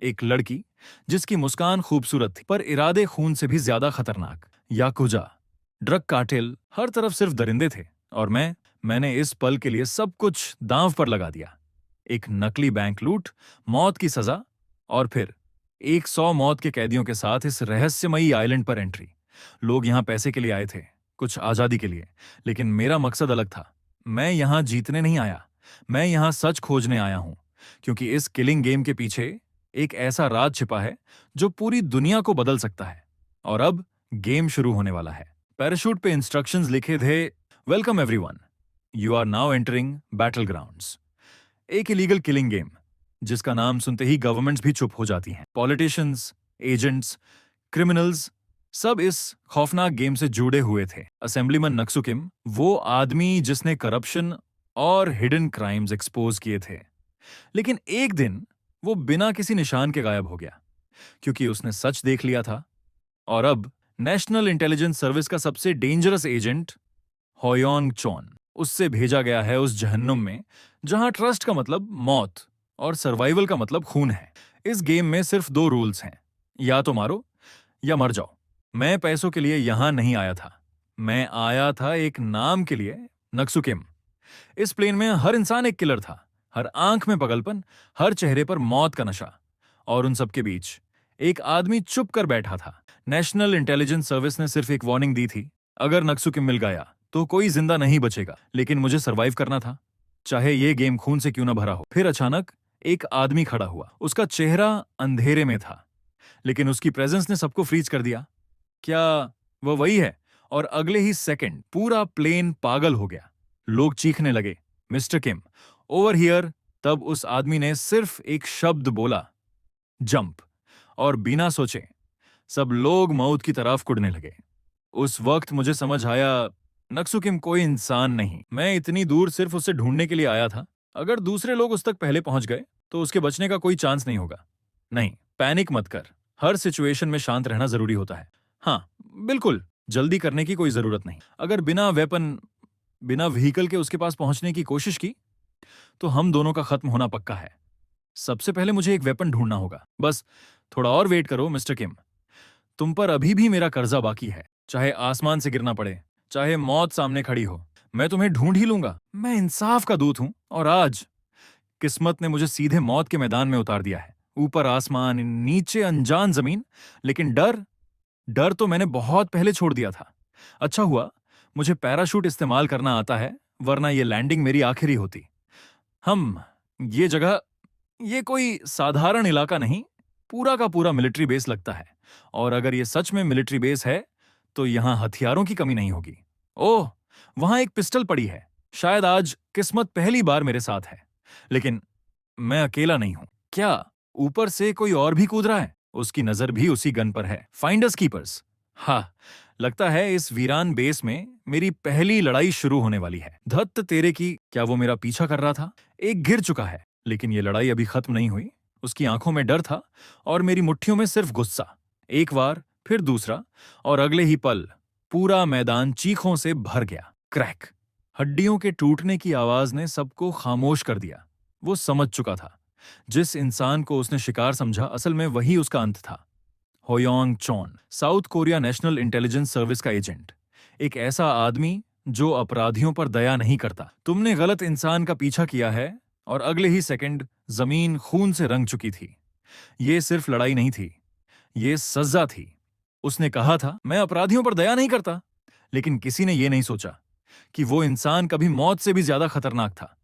एक लड़की जिसकी मुस्कान खूबसूरत थी पर इरादे खून से भी ज्यादा खतरनाक। याकुजा, ड्रग कार्टेल, हर तरफ सिर्फ दरिंदे थे। और मैंने इस पल के लिए सब कुछ दांव पर लगा दिया। एक नकली बैंक लूट, मौत की सजा, और फिर 100 मौत के कैदियों के साथ इस रहस्यमयी आइलैंड पर एंट्री। लोग यहां पैसे के लिए आए थे, कुछ आजादी के लिए, लेकिन मेरा मकसद अलग था। मैं यहां जीतने नहीं आया, मैं यहां सच खोजने आया हूं, क्योंकि इस किलिंग गेम के पीछे एक ऐसा राज छिपा है जो पूरी दुनिया को बदल सकता है। और अब गेम शुरू होने वाला है। पैराशूट पे इंस्ट्रक्शंस लिखे थे, welcome everyone, you are now entering battle grounds. एक इलीगल किलिंग गेम जिसका नाम सुनते ही गवर्नमेंट्स भी चुप हो जाती हैं। पॉलिटिशियंस, एजेंट्स, क्रिमिनल्स, सब इस खौफनाक गेम से जुड़े हुए थे। असेंबलीमैन नक्सुकिम, वो आदमी जिसने करप्शन और हिडन क्राइम्स एक्सपोज किए थे। लेकिन एक दिन वो बिना किसी निशान के गायब हो गया, क्योंकि उसने सच देख लिया था। और अब नेशनल इंटेलिजेंस सर्विस का सबसे डेंजरस एजेंट होयोंग चोन, उससे भेजा गया है उस जहन्नुम में जहां ट्रस्ट का मतलब मौत और सर्वाइवल का मतलब खून है। इस गेम में सिर्फ दो रूल्स हैं, या तो मारो या मर जाओ। मैं पैसों के लिए यहां नहीं आया था, मैं आया था एक नाम के लिए, नक्सुकिम। इस प्लेन में हर इंसान एक किलर था, हर आंख में पगलपन, हर चेहरे पर मौत का नशा। और उन सबके बीच एक आदमी चुप कर बैठा था। नेशनल इंटेलिजेंस सर्विस ने सिर्फ एक वार्निंग दी थी, अगर नक्सुकिम मिल गया तो कोई जिंदा नहीं बचेगा। लेकिन मुझे सरवाइव करना था, चाहे ये गेम खून से क्यों ना भरा हो। फिर अचानक एक आदमी खड़ा हुआ। उसका चेहरा अंधेरे में था, लेकिन उसकी प्रेजेंस ने सबको फ्रीज कर दिया। क्या वो वही है? और अगले ही सेकंड पूरा प्लेन पागल हो गया। लोग चीखने लगे, मिस्टर किम, ओवर हियर। तब उस आदमी ने सिर्फ एक शब्द बोला, जंप। और बिना सोचे सब लोग मौत की तरफ कुड़ने लगे। उस वक्त मुझे समझ आया, नक्सुकिम कोई इंसान नहीं, मैं इतनी दूर सिर्फ उसे ढूंढने के लिए आया था। अगर दूसरे लोग उस तक पहले पहुंच गए तो उसके बचने का कोई चांस नहीं होगा। नहीं, पैनिक मत कर, हर सिचुएशन में शांत रहना जरूरी होता है। हाँ बिल्कुल, जल्दी करने की कोई जरूरत नहीं। अगर बिना वेपन, बिना व्हीकल के उसके पास पहुंचने की कोशिश की तो हम दोनों का खत्म होना पक्का है। सबसे पहले मुझे एक वेपन ढूंढना होगा। बस थोड़ा और वेट करो मिस्टर किम, तुम पर अभी भी मेरा कर्जा बाकी है। चाहे आसमान से गिरना पड़े, चाहे मौत सामने खड़ी हो, मैं तुम्हें ढूंढ ही लूंगा। मैं इंसाफ का दूत हूं, और आज किस्मत ने मुझे सीधे मौत के मैदान में उतार दिया है। ऊपर आसमान, नीचे अनजान जमीन, लेकिन डर, डर तो मैंने बहुत पहले छोड़ दिया था। अच्छा हुआ मुझे पैराशूट इस्तेमाल करना आता है, वरना ये लैंडिंग मेरी आखिरी होती। हम ये जगह, ये कोई साधारण इलाका नहीं, पूरा का पूरा मिलिट्री बेस लगता है। और अगर ये सच में मिलिट्री बेस है तो यहां हथियारों की कमी नहीं होगी। ओह, वहां एक पिस्टल पड़ी है। शायद आज किस्मत पहली बार मेरे साथ है। लेकिन मैं अकेला नहीं हूं। क्या ऊपर से कोई और भी कूद रहा है? उसकी नजर भी उसी गन पर है। Finders keepers. हाँ, लगता है इस वीरान बेस में मेरी पहली लड़ाई शुरू होने वाली है। धत्त तेरे की, क्या वो मेरा पीछा कर रहा था? एक गिर चुका है, लेकिन ये लड़ाई अभी खत्म नहीं हुई। उसकी आंखों में डर था और मेरी मुट्ठियों में सिर्फ गुस्सा। एक बार, फिर दूसरा, और अगले ही पल पूरा मैदान चीखों से भर गया। क्रैक, हड्डियों के टूटने की आवाज ने सबको खामोश कर दिया। वो समझ चुका था, जिस इंसान को उसने शिकार समझा असल में वही उसका अंत था। Hoyong Chon, South Korea National Intelligence Service का एजेंट, एक ऐसा आदमी जो अपराधियों पर दया नहीं करता। तुमने गलत इंसान का पीछा किया है, और अगले ही सेकंड जमीन खून से रंग चुकी थी। ये सिर्फ लड़ाई नहीं थी, ये सजा थी। उसने कहा था, मैं अपराधियों पर दया नहीं करता, लेकिन किसी ने यह नहीं सोचा कि वो इंसान कभी मौत से भी ज्यादा खतरनाक था।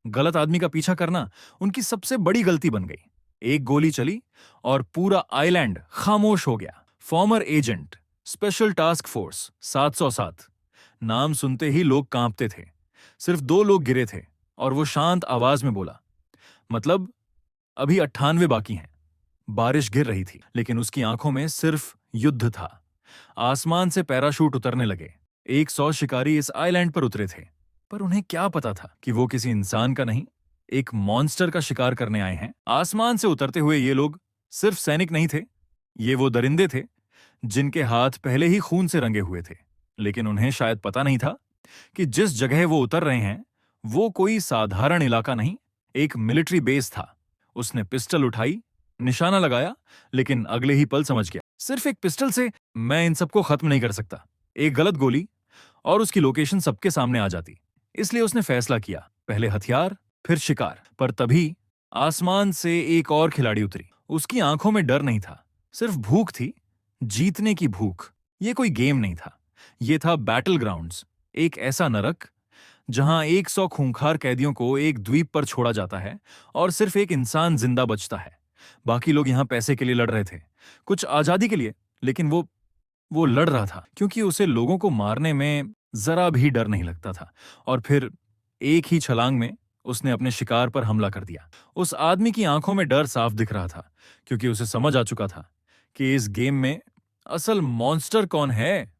गलत आदमी का पीछा करना उनकी सबसे बड़ी गलती बन गई। एक गोली चली और पूरा आइलैंड खामोश हो गया। Farmer agent, special task force 707। नाम सुनते ही लोग कांपते थे। सिर्फ 2 लोग गिरे थे, और वो शांत आवाज में बोला, मतलब अभी 98 बाकी हैं। बारिश गिर रही थी, लेकिन उसकी आंखों में सिर्फ युद्ध था। आसमान से पैराशूट उतरने लगे। 100 शिकारी इस आइलैंड पर उतरे थे, पर उन्हें क्या पता था कि वो किसी इंसान का नहीं, एक मॉन्स्टर का शिकार करने आए हैं। आसमान से उतरते हुए ये लोग सिर्फ सैनिक नहीं थे, ये वो दरिंदे थे जिनके हाथ पहले ही खून से रंगे हुए थे। लेकिन उन्हें शायद पता नहीं था कि जिस जगह वो उतर रहे हैं वो कोई साधारण इलाका नहीं, एक मिलिट्री बेस था। उसने पिस्टल उठाई निशाना लगाया, लेकिन अगले ही पल समझ गया, सिर्फ एक पिस्टल से मैं इन सबको खत्म नहीं कर सकता। एक गलत गोली और उसकी लोकेशन सबके सामने आ जाती। इसलिए उसने फैसला किया, पहले हथियार, फिर शिकार। पर तभी आसमान से एक और खिलाड़ी उतरी। उसकी आंखों में डर नहीं था, सिर्फ भूख थी, जीतने की भूख। ये कोई गेम नहीं था, ये था बैटल ग्राउंड्स, एक ऐसा नरक जहां 100 खूंखार कैदियों को एक द्वीप पर छोड़ा जाता है और सिर्फ एक इंसान जिंदा बचता है। बाकी लोग यहां पैसे के लिए लड़ रहे थे, कुछ आजादी के लिए, लेकिन वो लड़ रहा था क्योंकि उसे लोगों को मारने में जरा भी डर नहीं लगता था। और फिर एक ही छलांग में उसने अपने शिकार पर हमला कर दिया। उस आदमी की आंखों में डर साफ दिख रहा था, क्योंकि उसे समझ आ चुका था कि इस गेम में असल मॉन्स्टर कौन है।